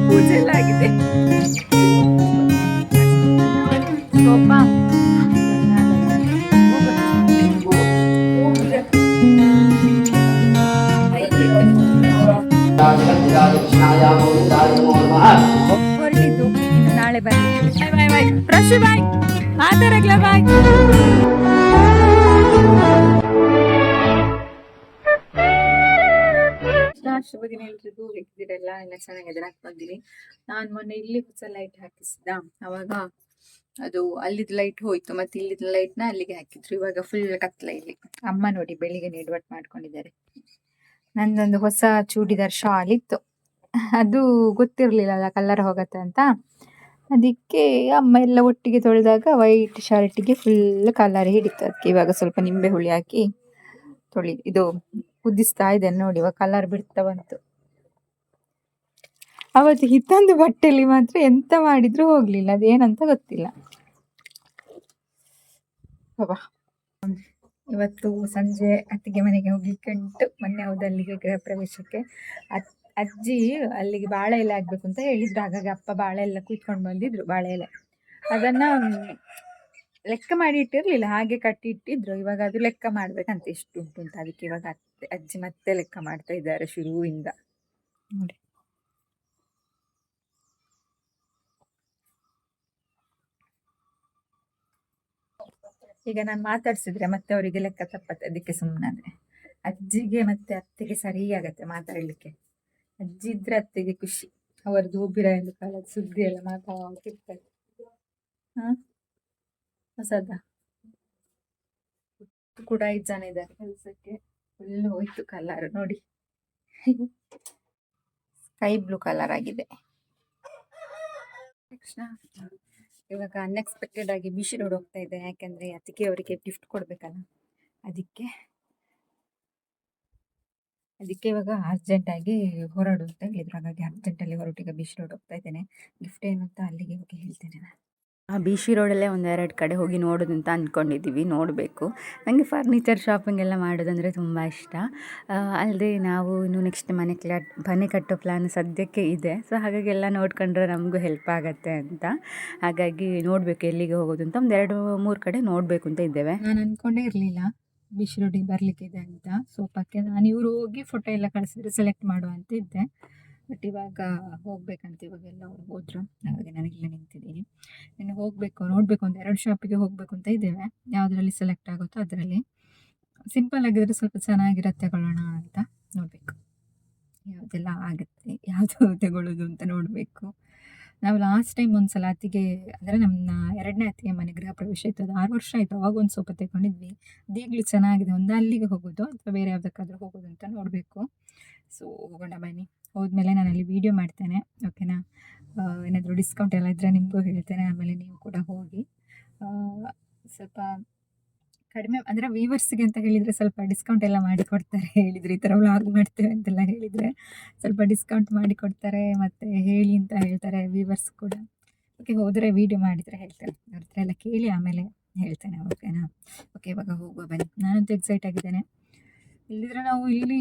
ಪೂಜೆ ಎಲ್ಲ ಆಗಿದೆ. ಸೋಫಾ ಹೊರಟಿದ್ದು ಇನ್ನು ನಾಳೆ ಬನ್ನಿ. ಬಾಯ್ ಬಾಯ್ ಪ್ರಶು ಬಾಯ್ ಮಾತಾಡಕ್ಲ ಬಾಯ್. ಶುಭ ದಿನ ಎಲ್ರಿಗೂ, ಹೇಗಿದ್ದೀರಲ್ಲ? ಎಲ್ಲ ಚೆನ್ನಾಗಿದೆ. ಬಂದಿರಿ. ನಾನು ಮೊನ್ನೆ ಇಲ್ಲಿ ಹೊಸ ಲೈಟ್ ಹಾಕಿಸಿದ, ಅವಾಗ ಅದು ಅಲ್ಲಿದ್ ಲೈಟ್ ಹೋಯ್ತು, ಮತ್ತೆ ಇಲ್ಲಿದ್ ಲೈಟ್ ನ ಅಲ್ಲಿಗೆ ಹಾಕಿದ್ರು. ಇವಾಗ ಫುಲ್ ಕತ್ಲ ಇಲ್ಲಿ. ಅಮ್ಮ ನೋಡಿ ಬೆಳಿಗ್ಗೆ ಎಡವಟ್ ಮಾಡ್ಕೊಂಡಿದ್ದಾರೆ. ನಂದೊಂದು ಹೊಸ ಚೂಡಿದಾರ್ ಶಾಲ್ ಇತ್ತು, ಅದು ಗೊತ್ತಿರ್ಲಿಲ್ಲ ಕಲರ್ ಹೋಗತ್ತೆ ಅಂತ. ಅದಕ್ಕೆ ಅಮ್ಮ ಎಲ್ಲ ಒಟ್ಟಿಗೆ ತೊಳೆದಾಗ ವೈಟ್ ಶರ್ಟಿಗೆ ಫುಲ್ ಕಲರ್ ಹಿಡಿತು. ಅದಕ್ಕೆ ಇವಾಗ ಸ್ವಲ್ಪ ನಿಂಬೆ ಹುಳಿ ಹಾಕಿ ಇದು ಕುದಿಸ್ತಾ ಇದ್ದೇನೆ. ನೋಡಿ ಇವಾಗ ಕಲರ್ ಬಿಡ್ತಾ ಬಂತು. ಅವತ್ತು ಹಿತ್ತೊಂದು ಬಟ್ಟೆಯಲ್ಲಿ ಮಾತ್ರ ಎಂತ ಮಾಡಿದ್ರು ಹೋಗ್ಲಿಲ್ಲ, ಅದೇನಂತ ಗೊತ್ತಿಲ್ಲ. ಬಾಬಾ ಇವತ್ತು ಸಂಜೆ ಅತ್ತಿಗೆ ಮನೆಗೆ ಹೋಗ್ಲಿಕ್ಕೆ ಉಂಟು. ಮೊನ್ನೆ ಹೌದು ಅಲ್ಲಿಗೆ ಗೃಹ ಪ್ರವೇಶಕ್ಕೆ. ಅಜ್ಜಿ ಅಲ್ಲಿಗೆ ಬಾಳೆ ಎಲೆ ಆಗ್ಬೇಕು ಅಂತ ಹೇಳಿದ್ರು. ಹಾಗಾಗಿ ಅಪ್ಪ ಬಾಳೆ ಎಲ್ಲ ಕೂತ್ಕೊಂಡು ಬಂದಿದ್ರು. ಬಾಳೆ ಎಲೆ ಅದನ್ನ ಲೆಕ್ಕ ಮಾಡಿ ಇಟ್ಟಿರ್ಲಿಲ್ಲ, ಹಾಗೆ ಕಟ್ಟಿ ಇಟ್ಟಿದ್ರು. ಇವಾಗ ಅದು ಲೆಕ್ಕ ಮಾಡ್ಬೇಕಂತ ಎಷ್ಟು ಉಂಟು ಅಂತ. ಅದಕ್ಕೆ ಇವಾಗ ಅಜ್ಜಿ ಮತ್ತೆ ಲೆಕ್ಕ ಮಾಡ್ತಾ ಇದ್ದಾರೆ ಶುರುವಿಂದ. ನೋಡಿ ಈಗ ನಾನು ಮಾತಾಡ್ಸಿದ್ರೆ ಮತ್ತೆ ಅವರಿಗೆ ಲೆಕ್ಕ ತಪ್ಪತ್ತೆ, ಅದಕ್ಕೆ ಸುಮ್ಮನಾದ್ರೆ. ಅಜ್ಜಿಗೆ ಮತ್ತೆ ಅತ್ತೆಗೆ ಸರಿ ಆಗತ್ತೆ ಮಾತಾಡ್ಲಿಕ್ಕೆ. ಅಜ್ಜಿ ಇದ್ರೆ ಅತ್ತೆಗೆ ಖುಷಿ. ಅವರದ್ದು ಒಬ್ಬಿರಾಯಂದು ಕಾಲದ ಸುದ್ದಿ ಎಲ್ಲ ಮಾತಾಡ್ತಿರ್ತಾರೆ. ಹೊಸದ ಕೂಡ 5 ಜನ ಇದ್ದಾರೆ ಕೆಲಸಕ್ಕೆ. ಫುಲ್ ಹೋಯ್ತು ಕಲರ್ ನೋಡಿ, ಸ್ಕೈ ಬ್ಲೂ ಕಲರ್ ಆಗಿದೆ. ಇವಾಗ ಅನ್ಎಕ್ಸ್ಪೆಕ್ಟೆಡ್ ಆಗಿ ಬಿಸಿ ರೋಡ್ ಹೋಗ್ತಾ ಇದೆ, ಯಾಕಂದ್ರೆ ಅದಕ್ಕೆ ಅವರಿಗೆ ಗಿಫ್ಟ್ ಕೊಡ್ಬೇಕಲ್ಲ. ಅದಕ್ಕೆ ಇವಾಗ ಅರ್ಜೆಂಟ್ ಆಗಿ ಹೊರಡು ಅಂತ ಹೇಳಿದ್ರು. ಹಾಗಾಗಿ ಅರ್ಜೆಂಟ್ ಅಲ್ಲಿ ಹೊರಟಿಗೆ ಬಿಸಿ ರೋಡ್ ಹೋಗ್ತಾ ಇದ್ದೇನೆ. ಗಿಫ್ಟ್ ಏನು ಅಂತ ಅಲ್ಲಿಗೆ ಹೋಗಿ ಹೇಳ್ತೇನೆ ನಾನು. ಆ ಬಿ ಸಿ ರೋಡಲ್ಲೇ ಒಂದೆರಡು ಕಡೆ ಹೋಗಿ ನೋಡೋದು ಅಂತ ಅಂದ್ಕೊಂಡಿದ್ದೀವಿ, ನೋಡಬೇಕು. ನನಗೆ ಫರ್ನಿಚರ್ ಶಾಪಿಂಗ್ ಎಲ್ಲ ಮಾಡೋದಂದರೆ ತುಂಬ ಇಷ್ಟ. ಅಲ್ಲದೆ ನಾವು ಇನ್ನು ನೆಕ್ಸ್ಟ್ ಮನೆ ಕಟ್ಟೋ ಪ್ಲ್ಯಾನ್ ಸದ್ಯಕ್ಕೆ ಇದೆ. ಸೊ ಹಾಗಾಗಿ ಎಲ್ಲ ನೋಡ್ಕೊಂಡ್ರೆ ನಮಗೂ ಹೆಲ್ಪ್ ಆಗುತ್ತೆ ಅಂತ. ಹಾಗಾಗಿ ನೋಡಬೇಕು ಎಲ್ಲಿಗೆ ಹೋಗೋದು ಅಂತ. ಒಂದು 2-3 ಕಡೆ ನೋಡಬೇಕು ಅಂತ ಇದ್ದೇವೆ. ನಾನು ಅಂದ್ಕೊಂಡೇ ಇರಲಿಲ್ಲ ಬಿಸಿ ರೋಡಿಗೆ ಬರಲಿಕ್ಕಿದೆ ಅಂತ. ಸೋಫಾಕ್ಕೆ ನಾನು ಇವರು ಹೋಗಿ ಫೋಟೋ ಎಲ್ಲ ಕಳಿಸಿದ್ರೆ ಸೆಲೆಕ್ಟ್ ಮಾಡುವ ಅಂತ ಇದ್ದೆ. ಬಟ್ ಇವಾಗ ಹೋಗ್ಬೇಕಂತ, ಇವಾಗೆಲ್ಲ ಅವ್ರು ಹೋದ್ರು. ಹಾಗಾಗಿ ನಾನಿಲ್ಲ ನಿಂತಿದ್ದೀನಿ. ಇನ್ನು ಹೋಗಬೇಕು, ನೋಡಬೇಕು. ಒಂದು 2 ಶಾಪಿಗೆ ಹೋಗಬೇಕು ಅಂತ ಇದ್ದೇವೆ. ಯಾವುದರಲ್ಲಿ ಸೆಲೆಕ್ಟ್ ಆಗುತ್ತೋ ಅದರಲ್ಲಿ. ಸಿಂಪಲ್ ಆಗಿದ್ರೆ ಸ್ವಲ್ಪ ಚೆನ್ನಾಗಿರೋದು ತಗೊಳ್ಳೋಣ ಅಂತ ನೋಡಬೇಕು. ಯಾವುದೆಲ್ಲ ಆಗುತ್ತೆ, ಯಾವುದು ತಗೊಳ್ಳೋದು ಅಂತ ನೋಡಬೇಕು. ನಾವು ಲಾಸ್ಟ್ ಟೈಮ್ ಒಂದ್ಸಲ ಅತ್ತಿಗೆ, ಅಂದರೆ ನಮ್ಮ 2ನೇ ಅತ್ತಿಗೆ ಮನೆ ಗೃಹ ಪ್ರವೇಶ ಇತ್ತು. ಅದು 6 ವರ್ಷ ಆಯಿತು. ಅವಾಗ ಒಂದು ಸೋಫಾ ತಗೊಂಡಿದ್ವಿ. ಅದೀಗಲೂ ಚೆನ್ನಾಗಿದೆ. ಒಂದು ಅಲ್ಲಿಗೆ ಹೋಗೋದು ಅಥವಾ ಬೇರೆ ಯಾವುದಕ್ಕಾದ್ರೂ ಹೋಗೋದು ಅಂತ ನೋಡಬೇಕು. ಸೊ ಹೋಗೋಣ ಬನ್ನಿ. ಹೋದ್ಮೇಲೆ ನಾನು ಅಲ್ಲಿ ವೀಡಿಯೋ ಮಾಡ್ತೇನೆ, ಓಕೆನಾ? ಏನಾದರೂ ಡಿಸ್ಕೌಂಟ್ ಎಲ್ಲ ಇದ್ದರೆ ನಿಮಗೂ ಹೇಳ್ತೇನೆ. ಆಮೇಲೆ ನೀವು ಕೂಡ ಹೋಗಿ ಸ್ವಲ್ಪ ಕಡಿಮೆ, ಅಂದರೆ ವ್ಯೂವರ್ಸ್ಗೆ ಅಂತ ಹೇಳಿದರೆ ಸ್ವಲ್ಪ ಡಿಸ್ಕೌಂಟ್ ಎಲ್ಲ ಮಾಡಿ ಕೊಡ್ತಾರೆ. ಹೇಳಿದರೆ ಈ ಥರ ವ್ಲಾಗ್ ಮಾಡ್ತೇವೆ ಅಂತೆಲ್ಲ ಹೇಳಿದರೆ ಸ್ವಲ್ಪ ಡಿಸ್ಕೌಂಟ್ ಮಾಡಿ ಕೊಡ್ತಾರೆ, ಮತ್ತು ಹೇಳಿ ಅಂತ ಹೇಳ್ತಾರೆ ವ್ಯೂವರ್ಸ್ ಕೂಡ. ಓಕೆ, ಹೋದರೆ ವೀಡಿಯೋ ಮಾಡಿದರೆ ಹೇಳ್ತೇನೆ. ಅವ್ರ ಹತ್ರ ಎಲ್ಲ ಕೇಳಿ ಆಮೇಲೆ ಹೇಳ್ತೇನೆ, ಓಕೆನಾ? ಓಕೆ, ಇವಾಗ ಹೋಗುವ ಬನ್ನಿ. ನಾನಂತೂ ಎಕ್ಸೈಟ್ ಆಗಿದ್ದೇನೆ. ಇಲ್ಲಿದ್ರೆ ನಾವು ಇಲ್ಲಿ,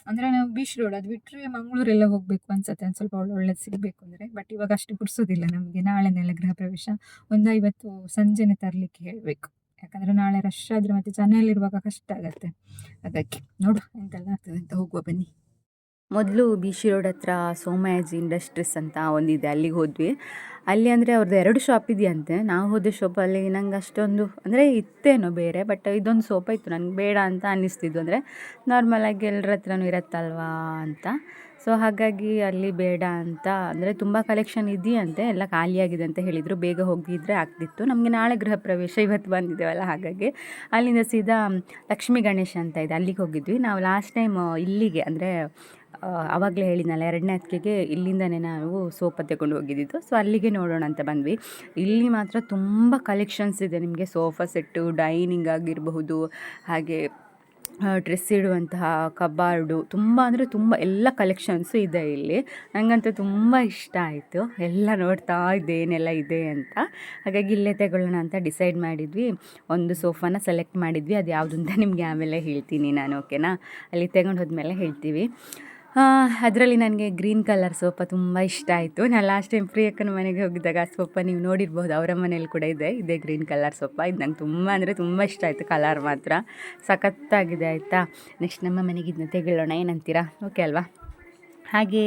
ಅಂದರೆ ನಾವು ಬೀಚ್ ರೋಡ್ ಅದು ಬಿಟ್ಟರೆ ಮಂಗಳೂರೆಲ್ಲ ಹೋಗಬೇಕು ಅನ್ಸುತ್ತೆ, ಒಂದು ಸ್ವಲ್ಪ ಒಳ್ಳೊಳ್ಳೆದು ಸಿಗಬೇಕು ಅಂದರೆ. ಬಟ್ ಇವಾಗ ಅಷ್ಟು ಬಿಡಿಸೋದಿಲ್ಲ ನಮಗೆ. ನಾಳೆನೆಲ್ಲ ಗೃಹ ಪ್ರವೇಶ. ಒಂದು 50 ಸಂಜೆನೆ ತರಲಿಕ್ಕೆ ಹೇಳಬೇಕು, ಯಾಕಂದರೆ ನಾಳೆ ರಶ್ ಆದರೆ ಮತ್ತು ಜನರಲ್ಲಿರುವಾಗ ಕಷ್ಟ ಆಗುತ್ತೆ. ಅದಕ್ಕೆ ನೋಡು ಎಂತೆಲ್ಲ ಆಗ್ತದೆ ಅಂತ. ಹೋಗುವ ಬನ್ನಿ. ಮೊದಲು ಬಿ ಸಿ ರೋಡ್ ಹತ್ರ ಸೋಮಯಾಜಿ ಇಂಡಸ್ಟ್ರೀಸ್ ಅಂತ ಒಂದಿದೆ, ಅಲ್ಲಿಗೆ ಹೋದ್ವಿ. ಅಲ್ಲಿ ಅಂದರೆ ಅವ್ರದ್ದು 2 ಶಾಪ್ ಇದೆಯಂತೆ. ನಾವು ಹೋದ ಶಾಪಲ್ಲಿ ನಂಗೆ ಅಷ್ಟೊಂದು ಅಂದರೆ ಇತ್ತೇನೋ ಬೇರೆ, ಬಟ್ ಇದೊಂದು ಸೋಫಾ ಇತ್ತು. ನನಗೆ ಬೇಡ ಅಂತ ಅನ್ನಿಸ್ತಿದ್ದು, ಅಂದರೆ ನಾರ್ಮಲಾಗಿ ಎಲ್ಲರ ಹತ್ರನೂ ಇರುತ್ತಲ್ವಾ ಅಂತ. ಸೊ ಹಾಗಾಗಿ ಅಲ್ಲಿ ಬೇಡ ಅಂತ, ಅಂದರೆ ತುಂಬ ಕಲೆಕ್ಷನ್ ಇದೆಯಂತೆ, ಎಲ್ಲ ಖಾಲಿಯಾಗಿದೆ ಅಂತ ಹೇಳಿದರು. ಬೇಗ ಹೋಗಿದ್ರೆ ಆಗ್ತಿತ್ತು. ನಮಗೆ ನಾಳೆ ಗೃಹ ಪ್ರವೇಶ, ಇವತ್ತು ಬಂದಿದ್ದೇವಲ್ಲ, ಹಾಗಾಗಿ ಅಲ್ಲಿಂದ ಸೀದಾ ಲಕ್ಷ್ಮೀ ಗಣೇಶ ಅಂತ ಇದೆ, ಅಲ್ಲಿಗೆ ಹೋಗಿದ್ವಿ. ನಾವು ಲಾಸ್ಟ್ ಟೈಮ್ ಇಲ್ಲಿಗೆ, ಅಂದರೆ ಆವಾಗಲೇ ಹೇಳಿದ್ನಲ್ಲ 2ನೇ ಅತ್ತಿಗೆಗೆ ಇಲ್ಲಿಂದನೇ ನಾವು ಸೋಫಾ ತಗೊಂಡು ಹೋಗಿದ್ದಿದ್ದು. ಸೊ ಅಲ್ಲಿಗೆ ನೋಡೋಣ ಅಂತ ಬಂದ್ವಿ. ಇಲ್ಲಿ ಮಾತ್ರ ತುಂಬ ಕಲೆಕ್ಷನ್ಸ್ ಇದೆ ನಿಮಗೆ. ಸೋಫಾ ಸೆಟ್ಟು, ಡೈನಿಂಗ್ ಆಗಿರಬಹುದು, ಹಾಗೆ ಡ್ರೆಸ್ ಇಡುವಂತಹ ಕಬಾರ್ಡು, ತುಂಬ ಅಂದರೆ ತುಂಬ ಎಲ್ಲ ಕಲೆಕ್ಷನ್ಸು ಇದೆ ಇಲ್ಲಿ. ನನಗಂತೂ ತುಂಬ ಇಷ್ಟ ಆಯಿತು. ಎಲ್ಲ ನೋಡ್ತಾ ಇದ್ದೆ ಏನೆಲ್ಲ ಇದೆ ಅಂತ. ಹಾಗಾಗಿ ಇಲ್ಲೇ ತಗೊಳ್ಳೋಣ ಅಂತ ಡಿಸೈಡ್ ಮಾಡಿದ್ವಿ. ಒಂದು ಸೋಫಾನ ಸೆಲೆಕ್ಟ್ ಮಾಡಿದ್ವಿ. ಅದು ಯಾವುದು ಅಂತ ನಿಮಗೆ ಆಮೇಲೆ ಹೇಳ್ತೀನಿ ನಾನು, ಓಕೆನಾ? ಅಲ್ಲಿ ತಗೊಂಡು ಹೋದ್ಮೇಲೆ ಹೇಳ್ತೀವಿ. ಅದರಲ್ಲಿ ನನಗೆ ಗ್ರೀನ್ ಕಲರ್ ಸೋಫಾ ತುಂಬ ಇಷ್ಟ ಆಯಿತು. ನಾನು ಲಾಸ್ಟ್ ಟೈಮ್ ಪ್ರಿಯಕ್ಕನ ಮನೆಗೆ ಹೋಗಿದ್ದಾಗ ಆ ಸೋಫಾ ನೀವು ನೋಡಿರ್ಬೋದು, ಅವರ ಮನೇಲಿ ಕೂಡ ಇದೆ ಇದೇ ಗ್ರೀನ್ ಕಲರ್ ಸೋಫಾ. ಇದು ನಂಗೆ ತುಂಬ ಅಂದರೆ ತುಂಬ ಇಷ್ಟ ಆಯಿತು, ಕಲರ್ ಮಾತ್ರ ಸಖತ್ತಾಗಿದೆ ಆಯಿತಾ. ನೆಕ್ಸ್ಟ್ ನಮ್ಮ ಮನೆಗೆ ಇದನ್ನ ತೆಗೊಳ್ಳೋಣ, ಏನಂತೀರಾ? ಓಕೆ ಅಲ್ವಾ? ಹಾಗೆ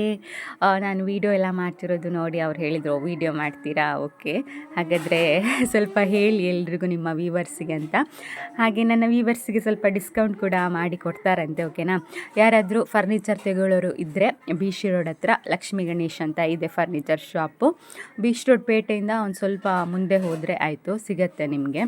ನಾನು ವೀಡಿಯೋ ಎಲ್ಲ ಮಾಡ್ತಿರೋದು ನೋಡಿ ಅವ್ರು ಹೇಳಿದರು, ವೀಡಿಯೋ ಮಾಡ್ತೀರಾ? ಓಕೆ, ಹಾಗಾದರೆ ಸ್ವಲ್ಪ ಹೇಳಿ ಎಲ್ರಿಗೂ ನಿಮ್ಮ ವ್ಯೂವರ್ಸಿಗೆ ಅಂತ. ಹಾಗೆ ನನ್ನ ವ್ಯೂವರ್ಸಿಗೆ ಸ್ವಲ್ಪ ಡಿಸ್ಕೌಂಟ್ ಕೂಡ ಮಾಡಿ ಕೊಡ್ತಾರಂತೆ, ಓಕೆನಾ? ಯಾರಾದರೂ ಫರ್ನಿಚರ್ ತೆಗೊಳ್ಳೋರು ಇದ್ದರೆ ಬೀಚ್ ರೋಡ್ ಹತ್ರ ಲಕ್ಷ್ಮೀ ಗಣೇಶ್ ಅಂತ ಇದೆ ಫರ್ನಿಚರ್ ಶಾಪು. ಬೀಚ್ ರೋಡ್ ಪೇಟೆಯಿಂದ ಒಂದು ಸ್ವಲ್ಪ ಮುಂದೆ ಹೋದರೆ ಆಯಿತು, ಸಿಗತ್ತೆ ನಿಮಗೆ.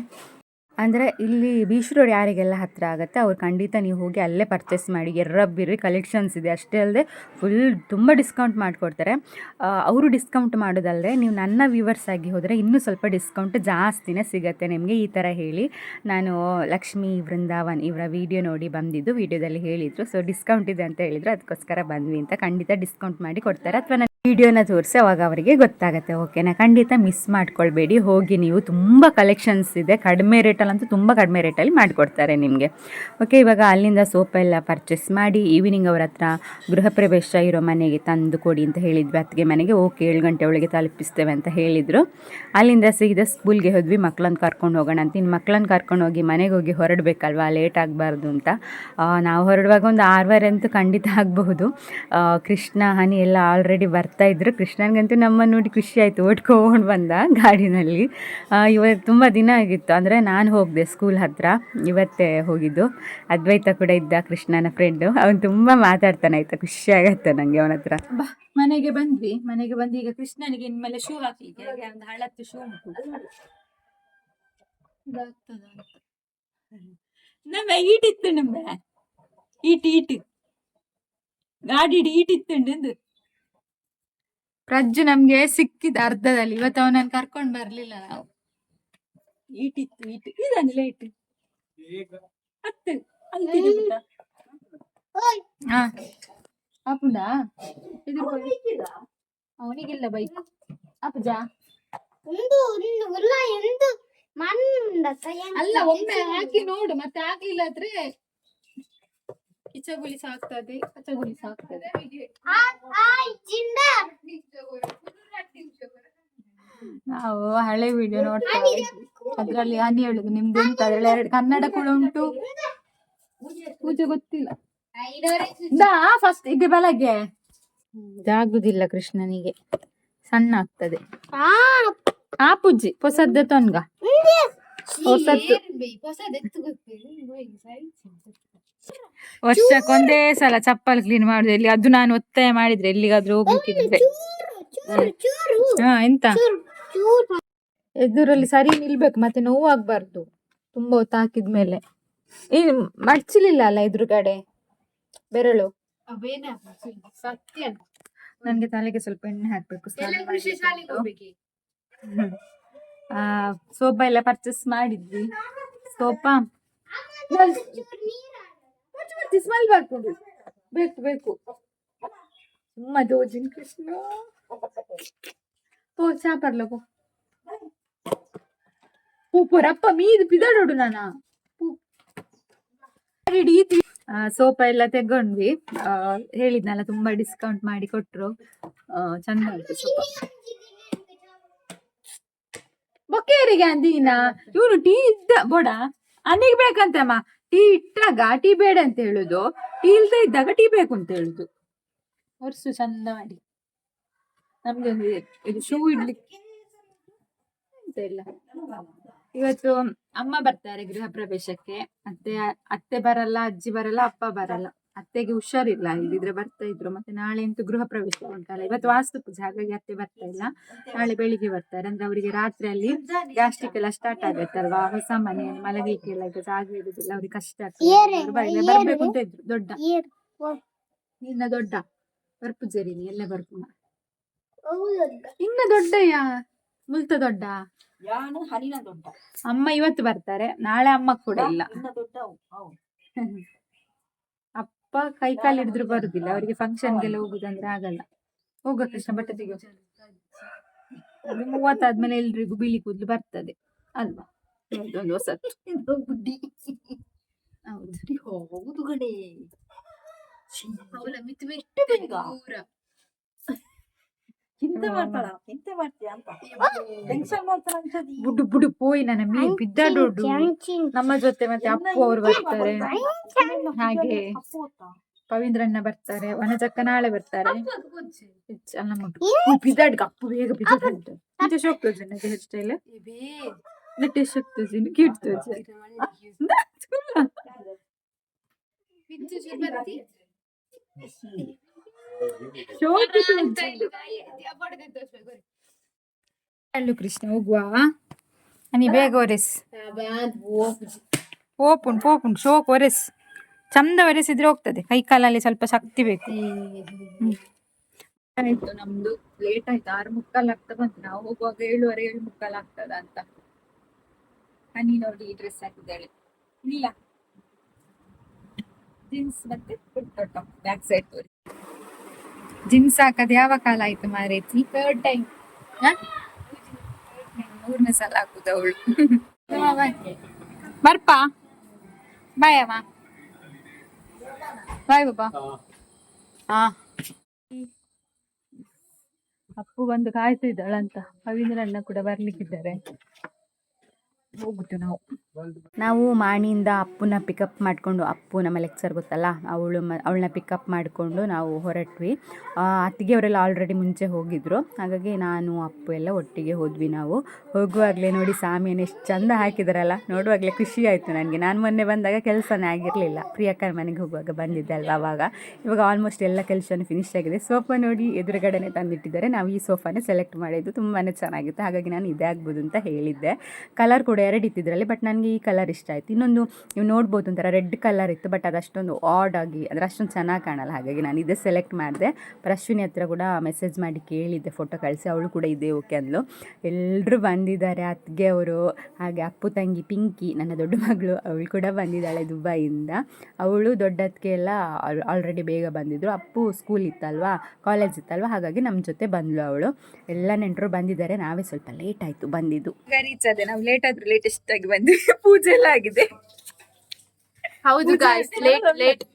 ಅಂದರೆ ಇಲ್ಲಿ ಬೀಚ್ ರೋಡ್ ಯಾರಿಗೆಲ್ಲ ಹತ್ತಿರ ಆಗುತ್ತೆ ಅವ್ರು ಖಂಡಿತ ನೀವು ಹೋಗಿ ಅಲ್ಲೇ ಪರ್ಚೇಸ್ ಮಾಡಿ. ಎರ್ರಬ್ಬಿರಿ ಕಲೆಕ್ಷನ್ಸ್ ಇದೆ, ಅಷ್ಟೇ ಅಲ್ಲದೆ ಫುಲ್ ತುಂಬ ಡಿಸ್ಕೌಂಟ್ ಮಾಡಿಕೊಡ್ತಾರೆ. ಅವರು ಡಿಸ್ಕೌಂಟ್ ಮಾಡೋದಲ್ಲದೆ ನೀವು ನನ್ನ ವ್ಯೂವರ್ಸ್ ಆಗಿ ಹೋದರೆ ಇನ್ನೂ ಸ್ವಲ್ಪ ಡಿಸ್ಕೌಂಟ್ ಜಾಸ್ತಿನೇ ಸಿಗುತ್ತೆ ನಿಮಗೆ. ಈ ಥರ ಹೇಳಿ ನಾನು ಲಕ್ಷ್ಮೀ ವೃಂದಾವನ್ ಇವರ ವೀಡಿಯೋ ನೋಡಿ ಬಂದಿದ್ದು, ವೀಡಿಯೋದಲ್ಲಿ ಹೇಳಿದರು. ಸೊ ಡಿಸ್ಕೌಂಟ್ ಇದೆ ಅಂತ ಹೇಳಿದರು, ಅದಕ್ಕೋಸ್ಕರ ಬಂದ್ವಿ ಅಂತ. ಖಂಡಿತ ಡಿಸ್ಕೌಂಟ್ ಮಾಡಿ ಕೊಡ್ತಾರೆ, ಅಥವಾ ವೀಡಿಯೋನ ತೋರಿಸಿ ಅವಾಗ ಅವರಿಗೆ ಗೊತ್ತಾಗುತ್ತೆ, ಓಕೆನಾ? ಖಂಡಿತ ಮಿಸ್ ಮಾಡ್ಕೊಳ್ಬೇಡಿ, ಹೋಗಿ ನೀವು. ತುಂಬ ಕಲೆಕ್ಷನ್ಸ್ ಇದೆ, ಕಡಿಮೆ ರೇಟಲ್ಲಂತೂ ತುಂಬ ಕಡಿಮೆ ರೇಟಲ್ಲಿ ಮಾಡಿಕೊಡ್ತಾರೆ ನಿಮಗೆ. ಓಕೆ, ಇವಾಗ ಅಲ್ಲಿಂದ ಸೋಫಾ ಎಲ್ಲ ಪರ್ಚೇಸ್ ಮಾಡಿ ಈವ್ನಿಂಗ್ ಅವ್ರ ಹತ್ರ ಗೃಹ ಪ್ರವೇಶ ಇರೋ ಮನೆಗೆ ತಂದು ಕೊಡಿ ಅಂತ ಹೇಳಿದ್ವಿ, ಅತ್ತಿಗೆ ಮನೆಗೆ. ಓಕೆ, 7 ಗಂಟೆ ಒಳಗೆ ತಲುಪಿಸ್ತೇವೆ ಅಂತ ಹೇಳಿದರು. ಅಲ್ಲಿಂದ ಸೀದಾ ಸ್ಕೂಲ್ಗೆ ಹೋದ್ವಿ, ಮಕ್ಕಳನ್ನ ಕರ್ಕೊಂಡು ಹೋಗೋಣ ಅಂತ. ಇನ್ನು ಮಕ್ಕಳನ್ನ ಕರ್ಕೊಂಡು ಹೋಗಿ ಮನೆಗೆ ಹೋಗಿ ಹೊರಡಬೇಕಲ್ವಾ, ಲೇಟ್ ಆಗಬಾರ್ದು ಅಂತ. ನಾವು ಹೊರಡುವಾಗ ಒಂದು 6:30 ಅಂತೂ ಖಂಡಿತ ಆಗಬಹುದು. ಕೃಷ್ಣ ಹನಿ ಎಲ್ಲ ಆಲ್ರೆಡಿ ಬರ್ತಾಯಿದ್ರು. ಕೃಷ್ಣನಿಗಂತೂ ನಮ್ಮನ್ನು ನೋಡಿ ಖುಷಿ ಆಯಿತು, ಓಡ್ಕೊಂಡು ಬಂದ ಗಾಡಿನಲ್ಲಿ. ಇವತ್ತು ತುಂಬ ದಿನ ಆಗಿತ್ತು, ಅಂದರೆ ನಾನು ಹೋಗಿದೆ ಸ್ಕೂಲ್ ಹತ್ತಿರ, ಇವತ್ತೇ ಹೋಗಿದ್ದು. ಅದ್ವೈತ ಕೂಡ ಇದ್ದ, ಕೃಷ್ಣನ ಫ್ರೆಂಡು. ಅವನು ತುಂಬ ಮಾತಾಡ್ತಾನೆ ಆಯಿತಾ, ಖುಷಿ ಆಗತ್ತೆ ನನಗೆ ಅವನ ಹತ್ರ. ಮನೆಗೆ ಬಂದ್ವಿ, ಮನೆಗೆ ಬಂದು ಈಗ ಕೃಷ್ಣನಿಗೆ ಇನ್ಮೇಲೆ ಶೂ ಹಾಕ್ಲಿಕ್ಕೆ, ಹಾಗೆ ಒಂದು ಹಳತ್ತು ಶೂ ಉಂಟು, ಇದಾಗ್ತದ ಅಂತ. ನಮ್ಮ ಈಟಿತ್ತು, ನಮ್ಮ ಈಟಿ ಗಾಡಿ ಈಟಿತ್ತುಂಡು ಪ್ರಜ್ಜು ನಮ್ಗೆ ಸಿಕ್ಕಿದ ಅರ್ಧದಲ್ಲಿ. ಇವತ್ತು ಅವನನ್ನು ಕರ್ಕೊಂಡು ಬರ್ಲಿಲ್ಲ ನಾವು. ಈಟಿತ್ತು ಇದನ್ನು ಲೇಟ್ ಹತ್ತು ಅಪ್ಪುಂಡ ಅವನಿಗಿಲ್ಲ ಬೈಕ್ ಅಪ್ಪಜಾ ಅಲ್ಲ, ಒಮ್ಮೆ ಹಾಕಿ ನೋಡು, ಮತ್ತೆ ಆಗ್ಲಿಲ್ಲ ಆದ್ರೆ ಕಿಚಗುಲಿ ಸಾಕ್ತದೆ, ಕಚಗುಲಿ ಸಾಕ್ತದೆ. ನಾವು ಹಳೆ ವಿಡಿಯೋ ನೋಡ್ತಾ ಅದ್ರಲ್ಲಿ ಹನಿ ಹೇಳುದು ನಿಮ್ದು ಎಂತ, ಅದ್ರಲ್ಲಿ 2 ಕನ್ನಡ ಕೂಡ ಉಂಟು. ಪೂಜೆ ಗೊತ್ತಿಲ್ಲ, ಫಸ್ಟ್ ಈಗ ಬೆಳಗ್ಗೆ ಜಾಗುದಿಲ್ಲ ಕೃಷ್ಣನಿಗೆ, ಸಣ್ಣ ಆಗ್ತದೆ. ಆ ಪೂಜೆ ಹೊಸದ್ದ ತೊನ್ಗ ಹೊಸತ್ತು ವರ್ಷಕ್ಕೊಂದೇ ಸಲ ಚಪ್ಪಲ್ ಕ್ಲೀನ್ ಮಾಡುದು. ಎಲ್ಲಿ ಅದು ನಾನು ಒತ್ತಾಯ ಮಾಡಿದ್ರೆ ಎಲ್ಲಿಗಾದ್ರೂ ಹೋಗ್ಲಿಕ್ಕಿದ್ರೆ ಎಂತ ಎದುರಲ್ಲಿ ಸರಿ ನಿಲ್ಬೇಕು, ಮತ್ತೆ ನೋವು ಆಗ್ಬಾರ್ದು ತುಂಬಾ ಹೊತ್ತು ಹಾಕಿದ್ಮೇಲೆ. ಏನು ಮಡ್ಚಿಲಿಲ್ಲ ಅಲ್ಲ ಎದುರುಗಡೆ ಬೆರಳು. ಸತ್ಯ, ನನ್ಗೆ ತಲೆಗೆ ಸ್ವಲ್ಪ ಎಣ್ಣೆ ಹಾಕ್ಬೇಕು. ಸೋಫಾ ಎಲ್ಲ ಪರ್ಚೇಸ್ ಮಾಡಿದ್ವಿ. ಸೋಫಾ ಸ್ಮೆಲ್ ಬರ್ಕೊಂಡು ಬೇಕು ತುಂಬಾ ದೋಜಿನ ಕೃಷ್ಣ ಚಾಪರ್ಲ ಪೂರಪ್ಪ ಮೀದು ಪಿದಾಡೋಡು ನಾನಾ. ಸೋಫಾ ಎಲ್ಲ ತೆಗೊಂಡ್ವಿ, ಹೇಳಿದ್ನಲ್ಲ ತುಂಬಾ ಡಿಸ್ಕೌಂಟ್ ಮಾಡಿ ಕೊಟ್ರು, ಚಂದ ಆಯ್ತು ಸೋಫಾ. ಬೊಕ್ಕೇರಿಗೆ ಅಂದಿನ ಇವನು ಟೀ ಇದ್ದ ಬೋಡ ಅನಿಗೆ ಬೇಕಂತಮ್ಮ. ಟೀ ಇಟ್ಟಾಗ ಟೀ ಬೇಡ ಅಂತ ಹೇಳುದು, ಟೀ ಇಲ್ದ ಇದ್ದಾಗ ಟೀ ಬೇಕು ಅಂತ ಹೇಳುದು. ಒರ್ಸು ಚಂದ ಮಾಡಿ. ನಮ್ಗೆ ಒಂದು ಇದು ಶೂ ಇಡ್ಲಿಕ್ಕೆ ಅಂತ ಇಲ್ಲ. ಇವತ್ತು ಅಮ್ಮ ಬರ್ತಾರೆ ಗೃಹ ಪ್ರವೇಶಕ್ಕೆ. ಅತ್ತೆ ಬರಲ್ಲ, ಅಜ್ಜಿ ಬರಲ್ಲ, ಅಪ್ಪ ಬರಲ್ಲ. ಅತ್ತೆಗೆ ಹುಷಾರಿಲ್ಲ, ಇಲ್ಲಿದ್ರೆ ಬರ್ತಾ ಇದ್ರು. ಮತ್ತೆ ನಾಳೆ ಅಂತೂ ಗೃಹ ಪ್ರವೇಶ ಉಂಟಲ್ಲ, ಇವತ್ತು ವಾಸ್ತು ಪೂಜೆ, ಹಾಗಾಗಿ ಅತ್ತೆ ಬರ್ತಾ ಇಲ್ಲ. ನಾಳೆ ಬೆಳಿಗ್ಗೆ ಬರ್ತಾರೆ. ಅಂದ್ರೆ ಅವರಿಗೆ ರಾತ್ರಿಯಲ್ಲಿ ಗ್ಯಾಸ್ಟ್ರಿಕ್ ಎಲ್ಲ ಸ್ಟಾರ್ಟ್ ಆಗತ್ತಲ್ವಾ, ಹೊಸ ಮನೆ ಮಲಗಲಿಕ್ಕೆ ಎಲ್ಲ ಈಗ ಜಾಗ ಇರುದಿಲ್ಲ, ಅವ್ರಿಗೆ ಕಷ್ಟ ಆಗ್ತದೆ. ಬರ್ಬೇಕು ಅಂತ ಇದ್ರು. ದೊಡ್ಡ ನಿನ್ನ ದೊಡ್ಡ ಬರ್ಪುಜರಿ ನೀ ಎಲ್ಲ ಬರ್ಪುಣ ಇನ್ನ ದೊಡ್ಡಯ್ಯ ಮುಲ್ತ ದೊಡ್ಡ ಅಮ್ಮ ಇವತ್ತು ಬರ್ತಾರೆ, ನಾಳೆ ಅಮ್ಮ ಕೂಡ ಇಲ್ಲ. ಅಪ್ಪ ಕೈ ಕಾಲು ಹಿಡಿದ್ರು ಬರುದಿಲ್ಲ, ಅವರಿಗೆ ಫಂಕ್ಷನ್ಗೆಲ್ಲ ಹೋಗುದಂದ್ರೆ ಆಗಲ್ಲ. ಹೋಗ ಕೃಷ್ಣ ಬಟ್ಟೆ ತೆಗೆ. 30 ಆದ್ಮೇಲೆ ಎಲ್ರಿಗೂ ಬಿಳಿ ಕೂದಲು ಬರ್ತದೆ ಅಲ್ವಾ, ಒಂದು ಹೊಸತ್ತು ಬುಡ್ಡಿ. ಹೌದು, ಅವಳ ಮಿತ್ತು ಎಷ್ಟು ಬೇಗ ಚಿಂತೆ ಮಾಡ್ತಾಳ ಚಿಂತೆ ಮಾಡ್ತೀಯ ಅಂತ ಟೆನ್ಷನ್ ಮಾಡ್ತಾಳ ಅಂತದ್ದು ಈ ಬುಡು ಬುಡು ಪೋಯಿ ನನ್ನ ಮೀ ಬಿದ್ದಾಡೋಡು ನಮ್ಮ ಜೊತೆ ಮತ್ತೆ ಅಪ್ಪು ಅವ್ರು ಬರ್ತಾರೆ ಹಾಗೆ ಪವಿಂದ್ರಣ್ಣ ಬರ್ತಾರೆ ವನಜಕ್ಕ ನಾಳೆ ಬರ್ತಾರೆ ಬಿದ್ದಾಡ್ಗ ಅಪ್ಪು ಬೇಗ ಬಿದ್ದಾಡ್ದು ಇದು ಶೋಕ್ತೋಜಿ ನನಗೆ ಹೇರ್ ಸ್ಟೈಲ್ ನಟೆ ಶೋಕ್ತೋಜಿ ಕೀಡ್ತೋಜಿ ಅಲ್ಲು ಕೃಷ್ಣ ಹೋಗುವ ನೀ ಬೇಗ ಒರೆಸ್ ಪೋಪುಂಡು ಶೋಕ್ ಒರೆಸ್ ಚಂದ ಒರೆಸಿದ್ರೆ ಹೋಗ್ತದೆ ಕೈ ಕಾಲಲ್ಲಿ ಸ್ವಲ್ಪ ಶಕ್ತಿ ಬೇಕು. ಆಯ್ತು ನಮ್ದು ಲೇಟ್ ಆಯ್ತು 6:45 ಆಗ್ತಾ ಬಂತು. ನಾವು ಹೋಗುವಾಗ 7:15 7:45 ಆಗ್ತದ ಅಂತ. ಹನಿ ನೋಡಿ ಡ್ರೆಸ್ ಹಾಕಿದ್ದಾಳೆ ಇಲ್ಲ ಜೀನ್ಸ್ ಮತ್ತೆ ಟಾಪ್ ಬ್ಯಾಕ್ ಸೈಡ್ ತೋರಿ. ಜೀನ್ಸ್ ಹಾಕದ್ ಯಾವ ಕಾಲ ಆಯ್ತು ಮಾರೇತಿ? ಥರ್ಡ್ ಟೈಮ್ 3ನೇ ಸಲ ಹಾಕುದ ಅವಳು. ಬರ್ಪಾ ಬಾಯ್ ಅಮ್ಮ ಬಾಯ್ ಬಾಬಾ. ಹಾ ಅಪ್ಪು ಬಂದು ಕಾಯ್ತಿದ್ದಾಳಂತ. ರವೀಂದ್ರಣ್ಣ ಕೂಡ ಬರ್ಲಿಕ್ಕಿದ್ದಾರೆ. ಹೋಗುದು ನಾವು ಮಾಣಿಯಿಂದ ಅಪ್ಪುನ ಪಿಕಪ್ ಮಾಡಿಕೊಂಡು, ಅಪ್ಪು ನಮ್ಮ ಲೆಕ್ಚರ್ ಗೊತ್ತಲ್ಲ, ಅವಳನ್ನ ಪಿಕಪ್ ಮಾಡಿಕೊಂಡು ನಾವು ಹೊರಟ್ವಿ. ಅತ್ತಿಗೆ ಅವರೆಲ್ಲ ಆಲ್ರೆಡಿ ಮುಂಚೆ ಹೋಗಿದ್ರು. ಹಾಗಾಗಿ ನಾನು ಅಪ್ಪು ಎಲ್ಲ ಒಟ್ಟಿಗೆ ಹೋದ್ವಿ. ನಾವು ಹೋಗುವಾಗಲೇ ನೋಡಿ ಸಾಮಿಯನ್ನು ಎಷ್ಟು ಚಂದ ಹಾಕಿದಾರಲ್ಲ, ನೋಡುವಾಗಲೇ ಖುಷಿ ಆಯಿತು ನನಗೆ. ನಾನು ಮೊನ್ನೆ ಬಂದಾಗ ಕೆಲಸನೇ ಆಗಿರಲಿಲ್ಲ, ಪ್ರಿಯಕ್ಕನ ಮನೆಗೆ ಹೋಗುವಾಗ ಬಂದಿದ್ದೆ ಅಲ್ವಾ ಆವಾಗ. ಇವಾಗ ಆಲ್ಮೋಸ್ಟ್ ಎಲ್ಲ ಕೆಲಸನೂ ಫಿನಿಶ್ ಆಗಿದೆ. ಸೋಫಾ ನೋಡಿ ಎದುರುಗಡೆನೇ ತಂದಿಟ್ಟಿದ್ದಾರೆ. ನಾವು ಈ ಸೋಫಾನೇ ಸೆಲೆಕ್ಟ್ ಮಾಡಿದ್ದು, ತುಂಬಾ ಚೆನ್ನಾಗಿತ್ತು. ಹಾಗಾಗಿ ನಾನು ಇದೇ ಆಗ್ಬೋದು ಅಂತ ಹೇಳಿದ್ದೆ. ಕಲರ್ ಕೂಡ 2 ಇತ್ತಿದ್ರಲ್ಲಿ, ಬಟ್ ನನಗೆ ಈ ಕಲರ್ ಇಷ್ಟ ಆಯಿತು. ಇನ್ನೊಂದು ನೀವು ನೋಡ್ಬೋದು ಒಂಥರ ರೆಡ್ ಕಲರ್ ಇತ್ತು, ಬಟ್ ಅದಷ್ಟೊಂದು ಆಡ್ ಆಗಿ ಅಂದರೆ ಅಷ್ಟೊಂದು ಚೆನ್ನಾಗಿ ಕಾಣಲ್ಲ. ಹಾಗಾಗಿ ನಾನು ಇದೇ ಸೆಲೆಕ್ಟ್ ಮಾಡಿದೆ. ಅಶ್ವಿನಿ ಹತ್ರ ಕೂಡ ಮೆಸೇಜ್ ಮಾಡಿ ಕೇಳಿದ್ದೆ ಫೋಟೋ ಕಳಿಸಿ, ಅವಳು ಕೂಡ ಇದೇ ಓಕೆ ಅಂದ್ಲು. ಎಲ್ಲರೂ ಬಂದಿದ್ದಾರೆ, ಅತ್ತಿಗೆ ಅವರು, ಹಾಗೆ ಅಪ್ಪು ತಂಗಿ ಪಿಂಕಿ ನನ್ನ ದೊಡ್ಡ ಮಗಳು, ಅವಳು ಕೂಡ ಬಂದಿದ್ದಾಳೆ ದುಬೈಯಿಂದ. ಅವಳು ದೊಡ್ಡ ಅತ್ತಿಗೆ ಎಲ್ಲ ಆಲ್ರೆಡಿ ಬೇಗ ಬಂದಿದ್ದರು. ಅಪ್ಪು ಸ್ಕೂಲ್ ಇತ್ತಲ್ವಾ, ಕಾಲೇಜ್ ಇತ್ತಲ್ವಾ, ಹಾಗಾಗಿ ನಮ್ಮ ಜೊತೆ ಬಂದಳು ಅವಳು. ಎಲ್ಲ ನೆಂಟರು ಬಂದಿದ್ದಾರೆ. ನಾವೇ ಸ್ವಲ್ಪ ಲೇಟ್ ಆಯಿತು ಬಂದಿದ್ದು. ರೀಚ್ ಆದೆ ನಾವು. ಲೇಟ್ ಆದ್ರೂ ಲೇಟೆಸ್ಟ್ ಆಗಿ ಬಂದ್ವಿ. ಪೂಜೆ ಎಲ್ಲ ಆಗಿದೆ. ಹೌದು ಗಾಯ್ಸ್, ಲೇಟ್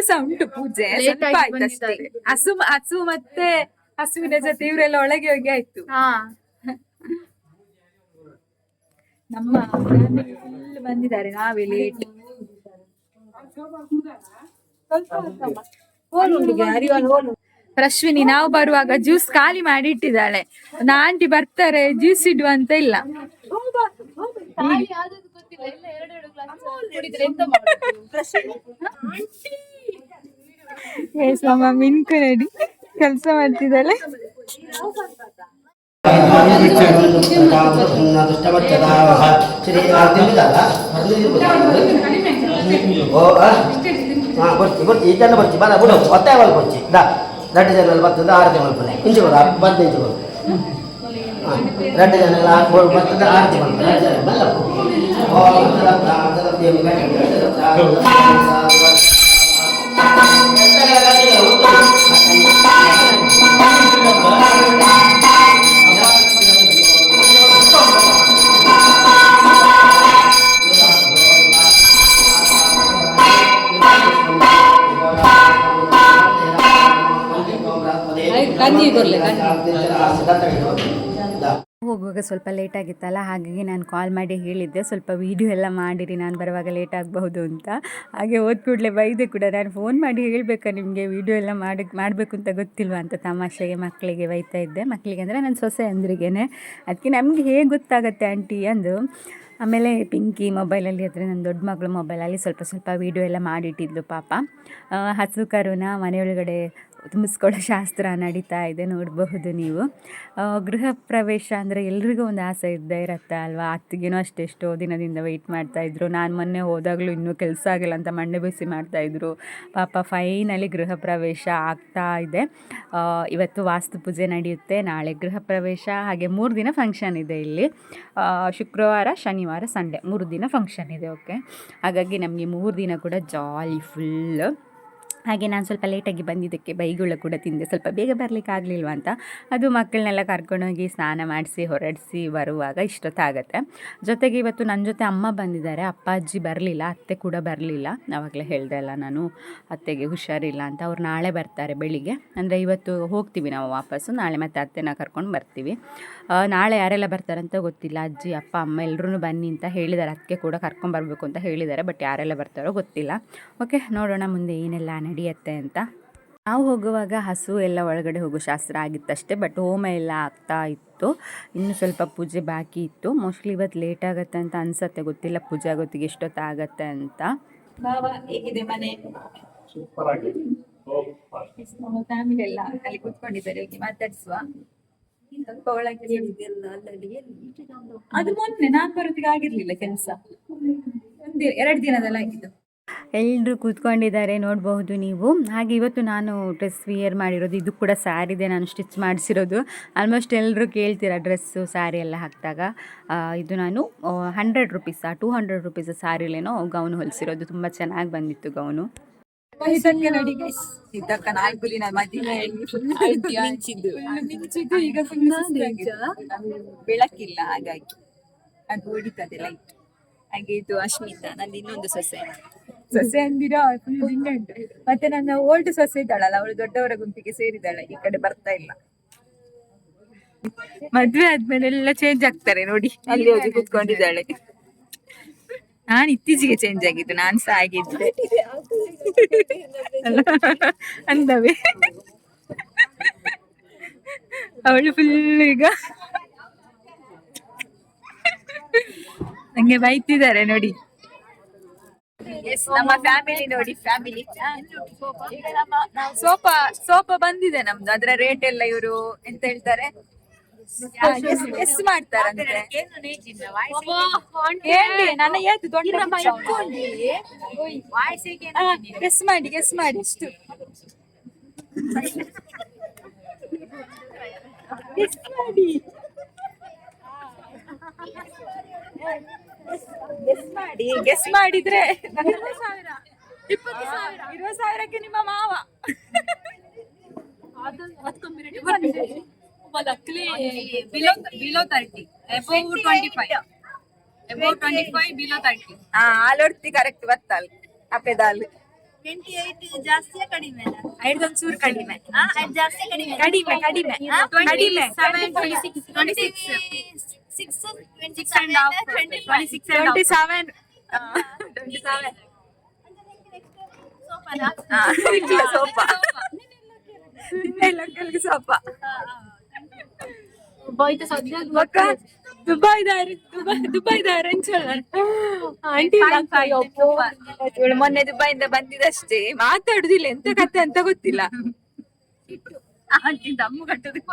ಸಹ ಉಂಟು ಪೂಜೆ. ಸ್ವಲ್ಪ ಆಯ್ತು ಅಷ್ಟೇ. ಹಸು ಮತ್ತೆ ಹಸುವಿನ ಜೊತೆ ಇವರೆಲ್ಲ ಒಳಗೆ ಹೋಗಿ ಆಯ್ತು. ನಮ್ಮ ಫ್ಯಾಮಿಲಿ ಫುಲ್ ಬಂದಿದ್ದಾರೆ, ನಾವೇ ಲೇಟ್. ಅಶ್ವಿನಿ ನಾವು ಬರುವಾಗ ಜ್ಯೂಸ್ ಖಾಲಿ ಮಾಡಿ ಇಟ್ಟಿದ್ದಾಳೆ. ಆಂಟಿ ಬರ್ತಾರೆ ಜ್ಯೂಸ್ ಇಡುವ ಅಂತ ಇಲ್ಲ. ಮಿನ್ಕು ನಡಿ ಕೆಲಸ ಮಾಡ್ತಿದ್ದಾಳೆ. ಈ ಜನ ಬರ್ತಿ ಬರ ಬಿಡು ಒತ್ತಾಯ ಬಲ್ ಬರ್ತಿ ರೆಡ್ ಜನ ಬರ್ತದೆ 6 ಜನ ಬರ್ತದೆ ಇಂಚು ಬರ 15 ಬರು ರೆಡ್ ಜನ ಬರ್ತದೆ 6 ಜನ ಹೋಗುವಾಗ ಸ್ವಲ್ಪ ಲೇಟ್ ಆಗಿತ್ತಲ್ಲ, ಹಾಗಾಗಿ ನಾನು ಕಾಲ್ ಮಾಡಿ ಹೇಳಿದ್ದೆ ಸ್ವಲ್ಪ ವೀಡಿಯೋ ಎಲ್ಲ ಮಾಡಿರಿ, ನಾನು ಬರುವಾಗ ಲೇಟ್ ಆಗಬಹುದು ಅಂತ. ಹಾಗೆ ಹೋದ ಕೂಡಲೇ ಬೈದೆ ಕೂಡ, ನಾನು ಫೋನ್ ಮಾಡಿ ಹೇಳಬೇಕಾ ನಿಮಗೆ ವೀಡಿಯೋ ಎಲ್ಲ ಮಾಡಬೇಕು ಅಂತ ಗೊತ್ತಿಲ್ವಾ ಅಂತ ತಮಾಷೆಗೆ ಮಕ್ಕಳಿಗೆ ಬೈತಾ ಇದ್ದೆ. ಮಕ್ಕಳಿಗೆ ಅಂದರೆ ನನ್ನ ಸೊಸೆ ಅಂದ್ರಿಗೇನೆ. ಅದಕ್ಕೆ ನಮಗೆ ಹೇಗೆ ಗೊತ್ತಾಗತ್ತೆ ಆಂಟಿ ಅಂದು. ಆಮೇಲೆ ಪಿಂಕಿ ಮೊಬೈಲಲ್ಲಿ ಅಂದರೆ ನನ್ನ ದೊಡ್ಡ ಮಗಳು ಮೊಬೈಲಲ್ಲಿ ಸ್ವಲ್ಪ ವೀಡಿಯೋ ಎಲ್ಲ ಮಾಡಿಟ್ಟಿದ್ಲು ಪಾಪ. ಹಸು ಕರುನ ಮನೆಯೊಳಗಡೆ ತುಂಬಿಸ್ಕೊಳ್ಳೋ ಶಾಸ್ತ್ರ ನಡೀತಾ ಇದೆ, ನೋಡಬಹುದು ನೀವು. ಗೃಹ ಪ್ರವೇಶ ಅಂದರೆ ಎಲ್ರಿಗೂ ಒಂದು ಆಸೆ ಇದ್ದೇ ಇರುತ್ತೆ ಅಲ್ವಾ. ಅತ್ತಿಗೇನೋ ಎಷ್ಟೋ ದಿನದಿಂದ ವೆಯ್ಟ್ ಮಾಡ್ತಾಯಿದ್ರು. ನಾನು ಮೊನ್ನೆ ಹೋದಾಗಲೂ ಇನ್ನೂ ಕೆಲಸ ಆಗಿಲ್ಲ ಅಂತ ಮಂಡೆ ಬಿಸಿ ಮಾಡ್ತಾಯಿದ್ರು ಪಾಪ. ಫೈನಲಿ ಗೃಹ ಪ್ರವೇಶ ಆಗ್ತಾ ಇದೆ. ಇವತ್ತು ವಾಸ್ತು ಪೂಜೆ ನಡೆಯುತ್ತೆ, ನಾಳೆ ಗೃಹ ಪ್ರವೇಶ, ಹಾಗೆ 3 ದಿನ ಫಂಕ್ಷನ್ ಇದೆ ಇಲ್ಲಿ. ಶುಕ್ರವಾರ ಶನಿವಾರ ಸಂಡೇ 3 ದಿನ ಫಂಕ್ಷನ್ ಇದೆ. ಓಕೆ, ಹಾಗಾಗಿ ನಮಗೆ 3 ದಿನ ಕೂಡ ಜಾಲಿ ಫುಲ್. ಹಾಗೆ ನಾನು ಸ್ವಲ್ಪ ಲೇಟಾಗಿ ಬಂದಿದ್ದಕ್ಕೆ ಬೈಗುಳ ಕೂಡ ತಿಂದೆ, ಸ್ವಲ್ಪ ಬೇಗ ಬರಲಿಕ್ಕೆ ಆಗಲಿಲ್ವ ಅಂತ. ಅದು ಮಕ್ಕಳನ್ನೆಲ್ಲ ಕರ್ಕೊಂಡೋಗಿ ಸ್ನಾನ ಮಾಡಿಸಿ ಹೊರಡಿಸಿ ಬರುವಾಗ ಇಷ್ಟೊತ್ತಾಗತ್ತೆ. ಜೊತೆಗೆ ಇವತ್ತು ನನ್ನ ಜೊತೆ ಅಮ್ಮ ಬಂದಿದ್ದಾರೆ, ಅಪ್ಪ ಅಜ್ಜಿ ಬರಲಿಲ್ಲ, ಅತ್ತೆ ಕೂಡ ಬರಲಿಲ್ಲ. ಆವಾಗಲೇ ಹೇಳಿದೆ ಅಲ್ಲ ನಾನು, ಅತ್ತೆಗೆ ಹುಷಾರಿಲ್ಲ ಅಂತ. ಅವ್ರು ನಾಳೆ ಬರ್ತಾರೆ ಬೆಳಿಗ್ಗೆ, ಅಂದರೆ ಇವತ್ತು ಹೋಗ್ತೀವಿ ನಾವು ವಾಪಸ್ಸು, ನಾಳೆ ಮತ್ತೆ ಅತ್ತೆನ ಕರ್ಕೊಂಡು ಬರ್ತೀವಿ. ನಾಳೆ ಯಾರೆಲ್ಲ ಬರ್ತಾರಂತ ಗೊತ್ತಿಲ್ಲ, ಅಜ್ಜಿ ಅಪ್ಪ ಅಮ್ಮ ಎಲ್ಲರೂ ಬನ್ನಿ ಅಂತ ಹೇಳಿದ್ದಾರೆ, ಅದಕ್ಕೆ ಕೂಡ ಕರ್ಕೊಂಬರ್ಬೇಕು ಅಂತ ಹೇಳಿದ್ದಾರೆ, ಬಟ್ ಯಾರೆಲ್ಲ ಬರ್ತಾರೋ ಗೊತ್ತಿಲ್ಲ. ಓಕೆ, ನೋಡೋಣ ಮುಂದೆ ಏನೆಲ್ಲ ನಡೆಯುತ್ತೆ ಅಂತ. ನಾವು ಹೋಗುವಾಗ ಹಸು ಎಲ್ಲ ಒಳಗಡೆ ಹೋಗೋ ಶಾಸ್ತ್ರ ಆಗಿತ್ತಷ್ಟೇ, ಬಟ್ ಹೋಮ ಎಲ್ಲ ಆಗ್ತಾ ಇತ್ತು, ಇನ್ನು ಸ್ವಲ್ಪ ಪೂಜೆ ಬಾಕಿ ಇತ್ತು. ಮೋಸ್ಟ್ಲಿ ಇವತ್ತು ಲೇಟ್ ಆಗುತ್ತೆ ಅಂತ ಅನ್ಸತ್ತೆ, ಗೊತ್ತಿಲ್ಲ ಪೂಜೆ ಆಗೋತ್ತಿಗೆ ಎಷ್ಟೊತ್ತಾಗತ್ತೆ ಅಂತ. ಹೇಗಿದೆ ಮನೆ? ಫ್ಯಾಮಿಲಿ ಎಲ್ಲ ಅಲ್ಲಿ ಕೂತ್ಕೊಂಡಿದ್ದಾರೆ, ಹೋಗಿ ಮಾತಾಡಿಸುವ. ಸ್ವಲ್ಪ ಒಳಗೆ ಅದು ಮೊನ್ನೆ ನಾನು ಬರೋದಿಗೆ ಆಗಿರ್ಲಿಲ್ಲ ಕೆಲಸ, 2 ದಿನದಲ್ಲಿ ಆಗಿದ್ದು. ಎಲ್ಲರೂ ಕೂತ್ಕೊಂಡಿದ್ದಾರೆ, ನೋಡಬಹುದು ನೀವು. ಹಾಗೆ ಇವತ್ತು ನಾನು ಡ್ರೆಸ್ ವಿಯರ್ ಮಾಡಿರೋದು, ಇದು ಕೂಡ ಸ್ಯಾರಿದೆ, ನಾನು ಸ್ಟಿಚ್ ಮಾಡಿಸಿರೋದು. ಆಲ್ಮೋಸ್ಟ್ ಎಲ್ಲರೂ ಕೇಳ್ತೀರಾ ಡ್ರೆಸ್ಸು ಸ್ಯಾರಿ ಎಲ್ಲ ಹಾಕಿದಾಗ. ಇದು ನಾನು 100 ರುಪೀಸ್ 200 ರುಪೀಸ್ ಸ್ಯಾರಿಲೇನೋ ಗೌನು ಹೊಲಿಸಿರೋದು, ತುಂಬ ಚೆನ್ನಾಗಿ ಬಂದಿತ್ತು ಗೌನು. ಈಗ ಬೆಳಕಿಲ್ಲ, ಹಾಗಾಗಿ ಅದು ಹೊಡಿತದೆ ಲೈಟ್. ಹಾಗೆ ಇದು ಅಶ್ಮಿತಾ, ನಂದು ಇನ್ನೊಂದು ಸೊಸೆ ಅಂದಿರ ಫುಲ್ ಜಿಂಗ ಉಂಟು. ಮತ್ತೆ ನನ್ನ ಓಲ್ಡ್ ಸೊಸೆ ಇದ್ದಾಳಲ್ಲ, ಅವಳು ದೊಡ್ಡವರ ಗುಂಪಿಗೆ ಸೇರಿದಾಳೆ, ಈ ಕಡೆ ಬರ್ತಾ ಇಲ್ಲ. ಮದ್ವೆ ಆದ್ಮೇಲೆ ಎಲ್ಲ ಚೇಂಜ್ ಆಗ್ತಾರೆ ನೋಡಿ, ಅಲ್ಲಿ ಹೋಗಿ ಕೂತ್ಕೊಂಡಿದ್ದಾಳೆ. ನಾನು ಇತ್ತೀಚೆಗೆ ಚೇಂಜ್ ಆಗಿದ್ದು, ನಾನು ಸಹ ಆಗಿದ್ದೆ ಅಂದವೇ. ಅವಳು ಫುಲ್ ಈಗ ನಂಗೆ ಬೈತಿದ್ದಾರೆ ನೋಡಿ. ನಮ್ಮ ಫ್ಯಾಮಿಲಿ ನೋಡಿ, ಫ್ಯಾಮಿಲಿ ಸೋಫಾ ಬಂದಿದೆ ನಮ್ದು. ಅದರ ರೇಟ್ ಎಲ್ಲ ಇವರು ಎಂತ ಹೇಳ್ತಾರೆ, ಎಸ್ ಮಾಡ್ತಾರಂತೆ. ನನ್ನ ಏತು ದೊಡ್ಡ ಗೆಸ್ ಮಾಡಿ ಇಷ್ಟು ಗೆಸ್ ಮಾಡಿದ್ರೆ 20,000ಕ್ಕೆ ನಿಮ್ಮ ಮಾವ. below 30, above 25, below 30. ಆಲೋಡ್ತಿ ಕರೆಕ್ಟ್ ಬತ್ತಲ್ ಅಪೆದಾಲ್ 28 ಜಾಸ್ತಿಯಾ ಕಡಿಮೆ? ಐದೊಂಚೂರು ಕಡಿಮೆ, ಜಾಸ್ತಿ ಕಡಿಮೆ ಕಡಿಮೆ 27 ಸೋಫಾ ಸೋಫಾ ಇವಳು ಮೊನ್ನೆ ದುಬೈಯಿಂದ ಬಂದಿದಷ್ಟೇ, ಮಾತಾಡುದಿಲ್ಲ, ಎಂತ ಕತೆ ಅಂತ ಗೊತ್ತಿಲ್ಲ. ದಮ್ಮು ಕಟ್ಟೋದಕ್ಕೆ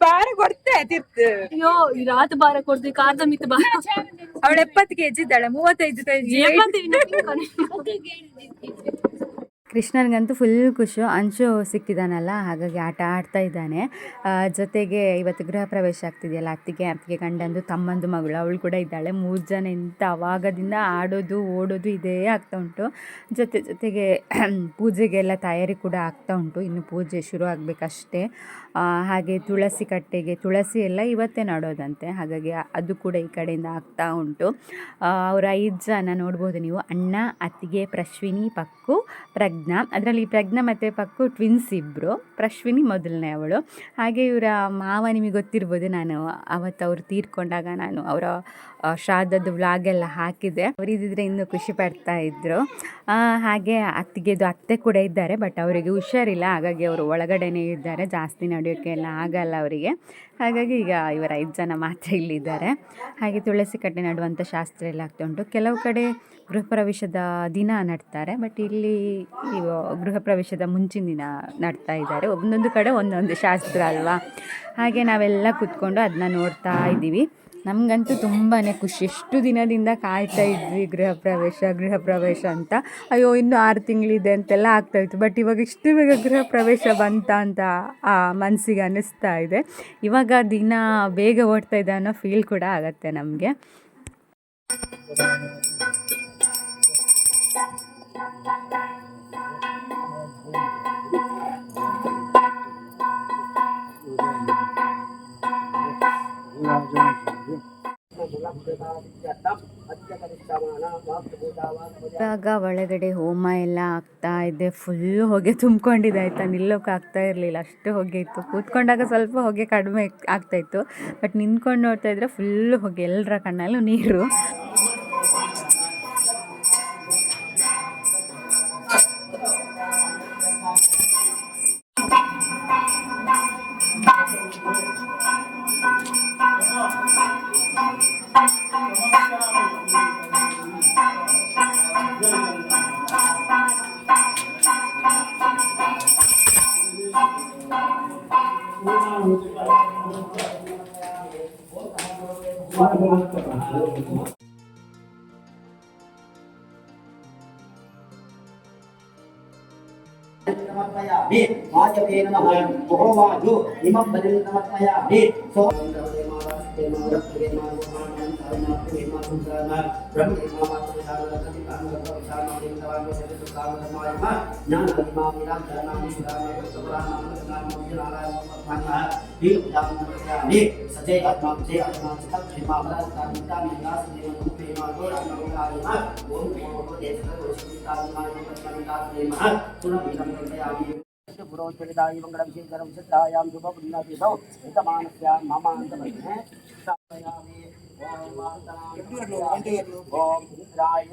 ಬಾರ ಕೊಡ್ತೆ ತಿರ್ತು. ರಾತ್ ಬಾರ ಕೊಡ್ದು ಕಾರ್ದ ಮಿತ್ ಬಾರ. ಅವಳು 70 kg ಇದ್ದಾಳೆ, 35 kg. ಕೃಷ್ಣನಿಗಂತೂ ಫುಲ್ ಖುಷು, ಅಂಚು ಸಿಕ್ಕಿದಾನಲ್ಲ, ಹಾಗಾಗಿ ಆಟ ಆಡ್ತಾ ಇದ್ದಾನೆ. ಜೊತೆಗೆ ಇವತ್ತು ಗೃಹ ಪ್ರವೇಶ ಆಗ್ತಿದೆಯಲ್ಲ, ಅತ್ತಿಗೆ ಗಂಡಂದು ತಮ್ಮಂದು ಮಗಳು ಅವಳು ಕೂಡ ಇದ್ದಾಳೆ. 3 ಜನ ಎಂತ ಅವಾಗದಿಂದ ಆಡೋದು ಓಡೋದು ಇದೇ ಆಗ್ತಾ ಉಂಟು. ಜೊತೆಗೆ ಪೂಜೆಗೆಲ್ಲ ತಯಾರಿ ಕೂಡ ಆಗ್ತಾ ಉಂಟು, ಇನ್ನು ಪೂಜೆ ಶುರು ಆಗಬೇಕಷ್ಟೇ. ಹಾಗೆ ತುಳಸಿ ಕಟ್ಟೆಗೆ ತುಳಸಿ ಎಲ್ಲ ಇವತ್ತೇ ನಡೋದಂತೆ, ಹಾಗಾಗಿ ಅದು ಕೂಡ ಈ ಕಡೆಯಿಂದ ಆಗ್ತಾ ಉಂಟು. ಅವರು 5 ಜನ ನೋಡ್ಬೋದು ನೀವು, ಅಣ್ಣ, ಅತ್ತಿಗೆ, ಪ್ರಶ್ವಿನಿ, ಪಕ್ಕು, ಪ್ರಜ್ಞಾ. ಅದರಲ್ಲಿ ಪ್ರಜ್ಞಾ ಮತ್ತು ಪಕ್ಕು ಟ್ವಿನ್ಸ್ ಇಬ್ಬರು, ಪ್ರಶ್ವಿನಿ ಮೊದಲನೇ ಅವಳು. ಹಾಗೆ ಇವರ ಮಾವ ನಿಮಗೆ ಗೊತ್ತಿರ್ಬೋದು, ನಾನು ಅವತ್ತು ಅವ್ರು ತೀರ್ಕೊಂಡಾಗ ನಾನು ಅವರ ಶ್ರಾದ್ದದ ವ್ಲಾಗೆಲ್ಲ ಹಾಕಿದ್ದೆ. ಅವರಿದ್ದರೆ ಇನ್ನೂ ಖುಷಿ ಪಡ್ತಾ ಇದ್ದರು. ಹಾಗೆ ಅತ್ತಿಗೆದು ಅತ್ತೆ ಕೂಡ ಇದ್ದಾರೆ, ಬಟ್ ಅವರಿಗೆ ಹುಷಾರಿಲ್ಲ, ಹಾಗಾಗಿ ಅವರು ಒಳಗಡೆನೇ ಇದ್ದಾರೆ, ಜಾಸ್ತಿ ನಡೆಯೋಕ್ಕೆ ಎಲ್ಲ ಆಗಲ್ಲ ಅವರಿಗೆ. ಹಾಗಾಗಿ ಈಗ ಇವರ 5 ಜನ ಮಾತ್ರ ಇಲ್ಲಿದ್ದಾರೆ. ಹಾಗೆ ತುಳಸಿ ಕಟ್ಟೆ ನಡುವಂಥ ಶಾಸ್ತ್ರ ಎಲ್ಲ ಆಗ್ತಾ ಉಂಟು. ಕೆಲವು ಕಡೆ ಗೃಹ ಪ್ರವೇಶದ ದಿನ ನಡ್ತಾರೆ, ಬಟ್ ಇಲ್ಲಿ ಗೃಹ ಪ್ರವೇಶದ ಮುಂಚಿನ ದಿನ ನಡ್ತಾ ಇದ್ದಾರೆ. ಒಂದೊಂದು ಕಡೆ ಒಂದೊಂದು ಶಾಸ್ತ್ರ ಅಲ್ವಾ, ಹಾಗೆ ನಾವೆಲ್ಲ ಕೂತ್ಕೊಂಡು ಅದನ್ನ ನೋಡ್ತಾ ಇದ್ದೀವಿ. ನಮಗಂತೂ ತುಂಬಾ ಖುಷಿ. ಎಷ್ಟು ದಿನದಿಂದ ಕಾಯ್ತಾ ಇದ್ವಿ ಗೃಹ ಪ್ರವೇಶ ಅಂತ. ಅಯ್ಯೋ ಇನ್ನೂ 6 ತಿಂಗಳಿದೆ ಅಂತೆಲ್ಲ ಆಗ್ತಾಯಿತ್ತು. ಬಟ್ ಇವಾಗ ಇಷ್ಟು ಬೇಗ ಗೃಹ ಪ್ರವೇಶ ಅಂತ ಮನಸ್ಸಿಗೆ ಅನ್ನಿಸ್ತಾ ಇದೆ. ಇವಾಗ ದಿನ ಬೇಗ ಓಡ್ತಾ ಇದೆ ಅನ್ನೋ ಫೀಲ್ ಕೂಡ ಆಗುತ್ತೆ ನಮಗೆ. ಇವಾಗ ಒಳಗಡೆ ಹೋಮ ಎಲ್ಲ ಆಗ್ತಾ ಇದೆ. ಫುಲ್ಲು ಹೊಗೆ ತುಂಬ್ಕೊಂಡಿದೆ ಆಯಿತಾ, ನಿಲ್ಲೋಕೆ ಆಗ್ತಾ ಇರಲಿಲ್ಲ, ಅಷ್ಟು ಹೊಗೆ ಇತ್ತು. ಕೂತ್ಕೊಂಡಾಗ ಸ್ವಲ್ಪ ಹೊಗೆ ಕಡಿಮೆ ಆಗ್ತಾಯಿತ್ತು, ಬಟ್ ನಿಂತ್ಕೊಂಡು ನೋಡ್ತಾ ಇದ್ರೆ ಫುಲ್ಲು ಹೊಗೆ, ಎಲ್ಲರ ಕಣ್ಣಲ್ಲೂ ನೀರು. समर्पयामि वाजवे नमः भोवाजु इमं बलिं समर्पयामि सो पुरोचरिताय मंगलविशेषरं सिद्धायां शुभपुण्यतिथौ हितमानस्यां ममान्तमन्ये स्थापयामि ओम इंद्राय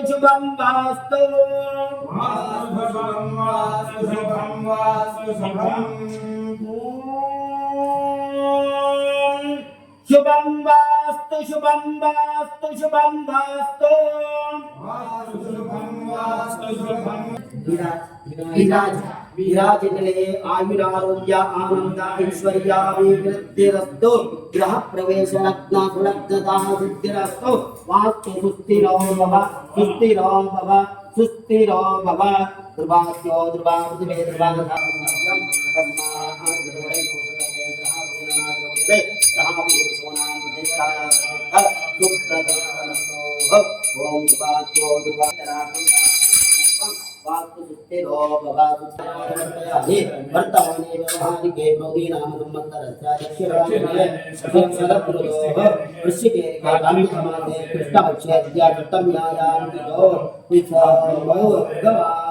शुभम वास्तु शुभम वास्तु शुभम वास्तु शुभम वास्तु विराजितले आयुरारोग्य आनंद ऐश्वर्याभिवृद्धिरस्तु गृह प्रवेश लग्न सुलग्नता सिद्धिरस्तु वास्तु सुस्थिरो भव सुस्थिरो भव सुस्थिरो भव दुर्भाग्यो दुर्भाग्ये दुर्भाग्यम् ओम दुर्भाग्यो दुर्भाग्य वास्तु सुस्थिरो भवानि वर्तमाने व्यवहारिके प्रोदीनाम संवत्सरस्य दक्षिणायने शरदृतोः वृश्चिके कान्तिमासे कृष्णपक्षे द्वितीयाष्टम्यायां तिथौ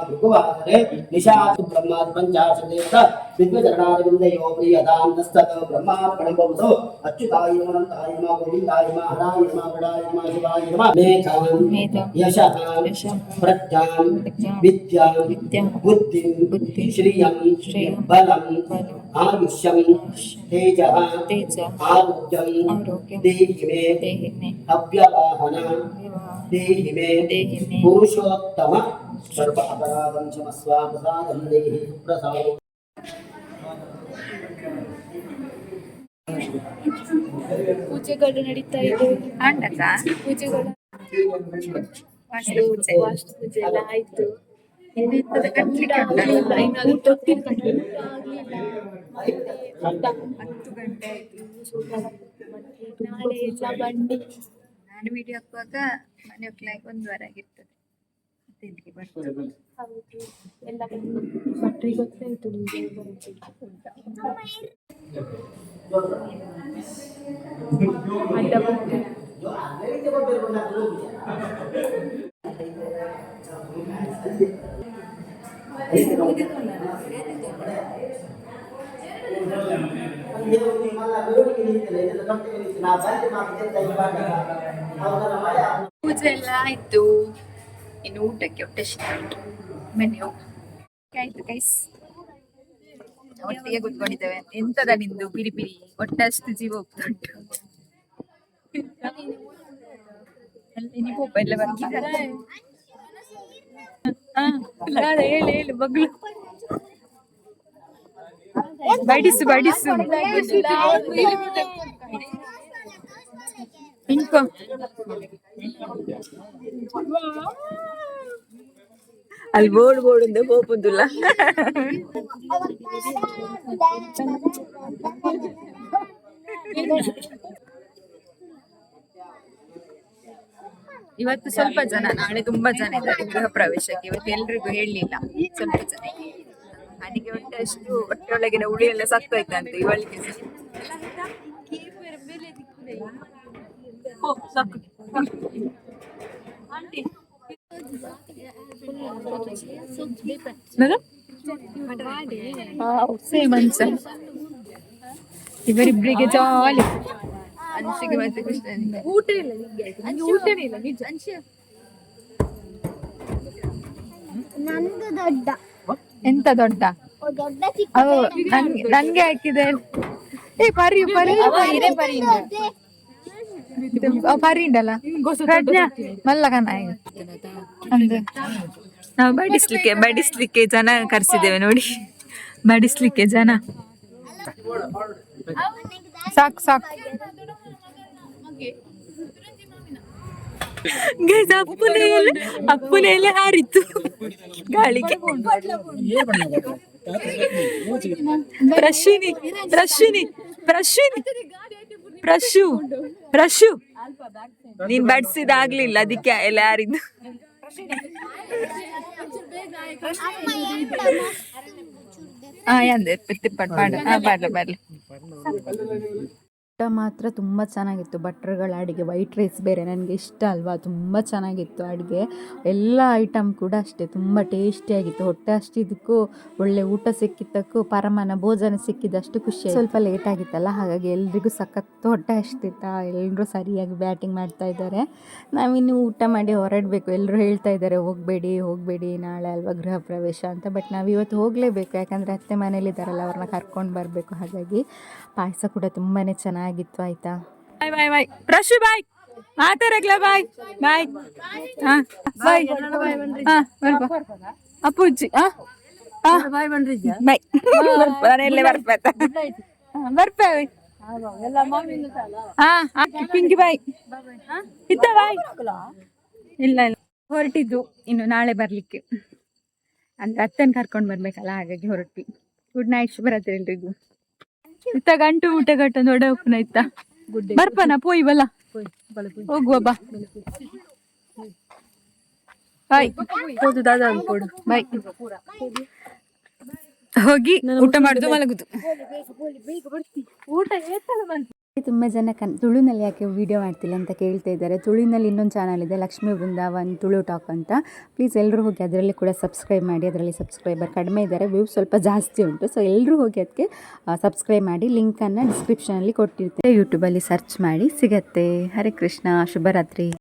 भृगुवासरे निशातु ब्रह्मात् पञ्चाशदेव विद्वचरणारविन्दयो प्रियतां तस्ततो ब्रह्मार्पणं भवतु अच्युताय नमः अनन्ताय नमः गोविन्दाय नमः हराय नमः वडाय नमः शिवाय नमः मेधां यशः प्रज्ञां विद्यां बुद्धिं श्रियं बलं आयुष्यं तेजः आरोग्यं देहि मे अव्यवाहन देहि मे पुरुषोत्तम सर्व अपराधं क्षमस्व प्रसादं देहि प्रसादं ಪೂಜೆಗಳು ನಡೀತಾ ಇದೆ. ಪೂಜೆಗಳು ವಾಸ್ತು ಪೂಜೆ ಎಲ್ಲ ಆಯ್ತು. ಇನ್ನು ಅದು ತೊಟ್ಟಿಲ್ ಕಟ್ಟಲಿಲ್ಲ. ಮತ್ತೆ 10 ಗಂಟೆ ಆಯ್ತು. ಮತ್ತೆ ನಾಳೆ ಎಲ್ಲ ಬಂಡಿ ನಾನು ವಿಡಿಯೋ ಹಾಕುವಾಗ ಮನೆ ಹೋಗ್ಲಾಗ 1 ವಾರ ಆಗಿರ್ತದೆ. ಮತ್ತೆ ಇಲ್ಲಿಗೆ ಬರ್ತದೆ. ಹೌದು, ಎಲ್ಲ ಭಟ್ರಿಗೆ ಗೊತ್ತಾಯ್ತು ನಿಮಗೆ ಅಡ್ಡ ಬಂತು. ಪೂಜೆ ಎಲ್ಲ ಆಯ್ತು, ಇನ್ನು ಊಟಕ್ಕೆ ಹೊಟ್ಟೆ ಸ್ಟಾರ್ಟ್. ಬನ್ನಿ ಆಯ್ತು ಗೈಸ್, ಒಟ್ಟಿಗೆ ಕುತ್ಕೊಂಡಿದ್ದೇವೆ. ಎಂತದ ನಿಂದು ಪಿರಿ ಪಿರಿ, ಹೊಟ್ಟೆ ಅಷ್ಟು ಜೀವ ಹೋಗ್ತಾ ಉಂಟು. ಎಲ್ಲ ಬರ್ತಿದ್ದಾರೆ. ಹೇಳು ಮಗಳು, ಬಡಿಸು ಬಡಿಸು ಇಂಕೋ. ಅಲ್ಲಿ ಬೋರ್ಡ್ ಬೋರ್ಡ್ ಹೋಗುದಿಲ್ಲ. ಇವತ್ತು ಸ್ವಲ್ಪ ಜನ, ನಾಳೆ ತುಂಬಾ ಜನ ಇದ್ದಾರೆ ಗೃಹ ಪ್ರವೇಶಕ್ಕೆ. ಇವತ್ತು ಎಲ್ರಿಗೂ ಹೇಳಲಿಲ್ಲ, ಸ್ವಲ್ಪ ಜನ. ನನಗೆ ಹೊಟ್ಟೆ ಒಳಗಿನ ಉಳಿ ಎಲ್ಲ ಸತ್ತೋಯ್ತಂತೆ ಇವಳಿಗೆ. ಸೇಮ್ ಅನ್ಸ ಇವರಿಬ್ಬರಿಗೆ ಜಾಲಿ. ಅನ್ಸಿಗೆ ಮತ್ತೆ ಕೃಷ್ಣನಿಗೆ ಊಟನೇ ಇಲ್ಲ ನಿಜ. ಎಂತ ದೊಡ್ಡ ನನ್ಗೆ ಹಾಕಿದೆ. ಏ ಪರಿ ಪರಿ ಪರಿ ಉಂಟಲ್ಲ ಮಲ್ಲಕನ. ನಾವು ಬಡಿಸ್ಲಿಕ್ಕೆ ಜನ ಕರ್ಸಿದ್ದೇವೆ ನೋಡಿ, ಬಡಿಸ್ಲಿಕ್ಕೆ ಜನ. ಸಾಕು ಸಾಕು. ಅಪ್ಪನ ಎಲೆ ಹಾರಿತ್ತು ಗಾಳಿಗೆ. ಪ್ರಶಿನಿ ಪ್ರಶಿನಿ ಪ್ರಶಿನಿ ಪ್ರಶು ಪ್ರಶು ನೀನ್ ಬಡ್ಸಿದಾಗ್ಲಿಲ್ಲ, ಅದಕ್ಕೆ ಎಲೆ ಹಾರಿದ್ದು. ಬರ್ಲಿ. ಊಟ ಮಾತ್ರ ತುಂಬ ಚೆನ್ನಾಗಿತ್ತು. ಭಟ್ರುಗಳ ಅಡುಗೆ, ವೈಟ್ ರೈಸ್ ಬೇರೆ ನನಗೆ ಇಷ್ಟ ಅಲ್ವಾ, ತುಂಬ ಚೆನ್ನಾಗಿತ್ತು ಅಡುಗೆ. ಎಲ್ಲ ಐಟಮ್ ಕೂಡ ಅಷ್ಟೇ ತುಂಬ ಟೇಸ್ಟಿಯಾಗಿತ್ತು. ಹೊಟ್ಟೆ ಅಷ್ಟಿದ್ದಕ್ಕೂ ಒಳ್ಳೆ ಊಟ ಸಿಕ್ಕಿದ್ದಕ್ಕೂ ಪರಮಾನ ಭೋಜನ ಸಿಕ್ಕಿದ್ದಷ್ಟು ಖುಷಿ. ಸ್ವಲ್ಪ ಲೇಟ್ ಆಗಿತ್ತಲ್ಲ, ಹಾಗಾಗಿ ಎಲ್ರಿಗೂ ಸಖತ್ತು ಹೊಟ್ಟೆ ಅಷ್ಟಿತ್ತ. ಎಲ್ಲರೂ ಸರಿಯಾಗಿ ಬ್ಯಾಟಿಂಗ್ ಮಾಡ್ತಾ ಇದ್ದಾರೆ. ನಾವಿನ್ನು ಊಟ ಮಾಡಿ ಹೊರಡಬೇಕು. ಎಲ್ಲರೂ ಹೇಳ್ತಾ ಇದ್ದಾರೆ ಹೋಗಬೇಡಿ ನಾಳೆ ಅಲ್ವಾ ಗೃಹ ಪ್ರವೇಶ ಅಂತ. ಬಟ್ ನಾವು ಇವತ್ತು ಹೋಗಲೇಬೇಕು, ಯಾಕಂದರೆ ಅತ್ತೆ ಮನೇಲಿದ್ದಾರಲ್ಲ, ಅವ್ರನ್ನ ಕರ್ಕೊಂಡು ಬರಬೇಕು. ಹಾಗಾಗಿ ಪಾಯಸ ಕೂಡ ತುಂಬಾ ಚೆನ್ನಾಗಿತ್ತು. ಆಯ್ತಾ, ಬಾಯ್ ಬಾಯ್ ಬಾಯ್ ಪ್ರಶು, ಬಾಯ್ ಮಾತಾಡಕ್ಲ, ಬಾಯ್ ಬಾಯ್. ಬಾಯ್ ಅಪ್ಪುಜ್ಜಿ ಬಾಯ್ ನಾನೆಲ್ಲೇ ಬರ್ತೇವೆ. ಪಿಂಕಿ ಬಾಯ್ ಇತ್ತ ಬಾಯ್. ಇಲ್ಲ ಹೊರಟಿದ್ದು ಇನ್ನು ನಾಳೆ ಬರ್ಲಿಕ್ಕೆ, ಅಂದ್ರೆ ಅತ್ತನ ಕರ್ಕೊಂಡು ಬರ್ಬೇಕಲ್ಲ, ಹಾಗಾಗಿ ಹೊರಟ್ವಿ. ಗುಡ್ ನೈಟ್, ಶುಭರಾತ್ರಿ ಎಲ್ರಿಗೂ. ಇತ್ತ ಗಂಟು ಊಟ ಗಂಟು ದೊಡ್ಡ ಉಪ್ಪನ ಇತ್ತ ಬರ್ಪನ ಪೋಯ್ ಬಲ್ಲ ಹೋಗುವ ಬಾ. ಬಾಯ್ ಬಾಯ್. ಹೋಗಿ ಊಟ ಮಾಡುದು ಮಲಗುದು. ಊಟ ತುಂಬ ಜನ ತುಳುನಲ್ಲಿ ಯಾಕೆ ವಿಡಿಯೋ ಮಾಡ್ತಿಲ್ಲ ಅಂತ ಕೇಳ್ತಾ ಇದ್ದಾರೆ. ತುಳುವಿನಲ್ಲಿ ಇನ್ನೊಂದು ಚಾನಲ್ ಇದೆ, ಲಕ್ಷ್ಮೀ ವೃಂದಾವನ್ ತುಳು ಟಾಕ್ ಅಂತ. ಪ್ಲೀಸ್ ಎಲ್ಲರೂ ಹೋಗಿ ಅದರಲ್ಲಿ ಕೂಡ ಸಬ್ಸ್ಕ್ರೈಬ್ ಮಾಡಿ. ಅದರಲ್ಲಿ ಸಬ್ಸ್ಕ್ರೈಬರ್ ಕಡಿಮೆ ಇದ್ದಾರೆ, ವ್ಯೂಸ್ ಸ್ವಲ್ಪ ಜಾಸ್ತಿ ಉಂಟು. ಸೊ ಎಲ್ಲರೂ ಹೋಗಿ ಅದಕ್ಕೆ ಸಬ್ಸ್ಕ್ರೈಬ್ ಮಾಡಿ. ಲಿಂಕನ್ನು ಡಿಸ್ಕ್ರಿಪ್ಷನಲ್ಲಿ ಕೊಟ್ಟಿರ್ತೀನಿ, ಯೂಟ್ಯೂಬಲ್ಲಿ ಸರ್ಚ್ ಮಾಡಿ ಸಿಗತ್ತೆ. ಹರೇ ಕೃಷ್ಣ, ಶುಭರಾತ್ರಿ.